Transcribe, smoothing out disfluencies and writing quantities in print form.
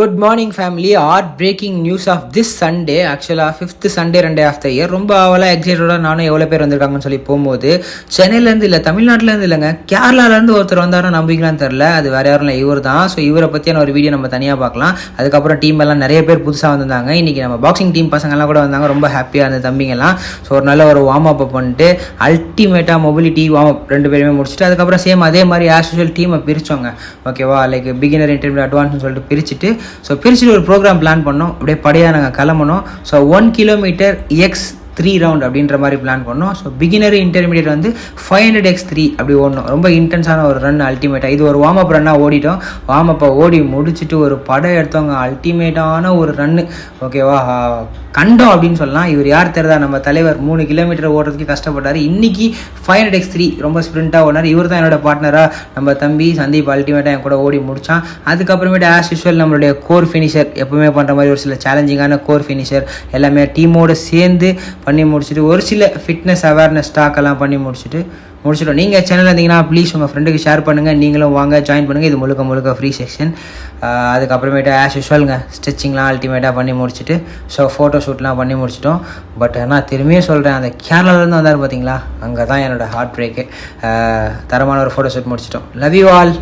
Good morning family. Heart breaking news of this Sunday. ஆக்சுவலாக 5th Sunday 2 of the year. ரொம்ப அவளாக எக்ஸைட்டடாக நானும் எவ்வளோ பேர் வந்திருக்காங்கன்னு சொல்லி போகும்போது சென்னையிலேருந்து இல்லை, தமிழ்நாட்டிலேருந்து இல்லைங்க, கேரளாலேருந்து ஒருத்தர் வந்தாலும் நம்பிக்கலான்னு தெரில. அது வேறு யாரும் இல்லை, இவர் தான். ஸோ இவரை பற்றியான ஒரு வீடியோ நம்ம தனியாக பார்க்கலாம். அதுக்கப்புறம் டீம் எல்லாம் நிறைய பேர் புதுசாக வந்திருந்தாங்க. இன்றைக்கி நம்ம பாக்ஸிங் டீம் பசங்கள்லாம் கூட வந்தாங்க. ரொம்ப ஹாப்பியாக இருந்த தம்பிங்கெல்லாம். ஸோ ஒரு நல்ல ஒரு வார்ம் அப் பண்ணிட்டு அல்டிமேட்டாக மொபிலிட்டி வார்ம் அப் 2 பேருமே முடிச்சுட்டு அதுக்கப்புறம் சேம் அதே மாதிரி ஆஸ் யூஷுவல் டீமை பிரித்தோங்க. ஓகேவா, லைக் பிகினர், இன்டர்மீடியட், அட்வான்ஸ்னு சொல்லிட்டு பிரிச்சுட்டு ஒரு ப்ரோக்ராம் பிளான் பண்ணோம். அப்படியே படியாக நாங்கள் கிளம்பணும். ஸோ 1 கிலோமீட்டர் x3 ரவுண்ட் அப்படின்ற மாதிரி பிளான் பண்ணோம். ஸோ பிகினர், இன்டர்மீடியட் வந்து 500x3 அப்படி ஓடணும். ரொம்ப இன்டென்ஸான ஒரு ரன் அல்டிமேட்டாக. இது ஒரு வார்ம் அப் ரன்னாக ஓடிட்டோம். வார்ம் அப்பை ஓடி முடிச்சுட்டு ஒரு படம் எடுத்தவங்க. அல்டிமேட்டான ஒரு ரன்னு. ஓகேவா, கண்டோம் அப்படின்னு சொல்லலாம். இவர் யார் தெரியுதா? நம்ம தலைவர். 3 கிலோமீட்டர் ஓடுறதுக்கு கஷ்டப்பட்டார். இன்னைக்கு 500x3 ரொம்ப ஸ்ப்ரிண்ட்டாக ஓடினார். இவர் தான் என்னோட பார்ட்னராக நம்ம தம்பி சந்தீப். அல்டிமேட்டாக என் கூட ஓடி முடித்தான். அதுக்கப்புறமேட்டு ஆஸ் யூஷுவல் நம்மளுடைய கோர் ஃபினிஷர், எப்பவுமே பண்ணுற மாதிரி ஒரு சில சேலஞ்சிங்கான கோர் ஃபினிஷர் எல்லாமே டீமோடு சேர்ந்து பண்ணி முடிச்சுட்டு ஒரு சில ஃபிட்னஸ் அவேர்னஸ் ஸ்டாக்கெல்லாம் பண்ணி முடிச்சிட்டோம். நீங்கள் சேனல் இருந்தீங்கன்னா ப்ளீஸ் உங்கள் ஃப்ரெண்டுக்கு ஷேர் பண்ணுங்கள். நீங்களும் வாங்க, ஜாயின் பண்ணுங்கள். இது முழுக்க ஃப்ரீ செக்ஷன். அதுக்கப்புறமேட்டு ஆஸ் யூஷுவல்ங்க ஸ்டிச்சிங்லாம் அல்டிமேட்டாக பண்ணி முடிச்சுட்டு ஸோ ஃபோட்டோ ஷூட்லாம் பண்ணி முடிச்சிட்டோம். பட் ஆனால் திரும்பியும் சொல்கிறேன், அந்த கேரளாலேருந்து வந்தார் பார்த்தீங்களா, அங்கே தான் என்னோடய ஹார்ட் பிரேக்கு. தரமான ஒரு ஃபோட்டோ ஷூட் முடிச்சிட்டோம். Love you all.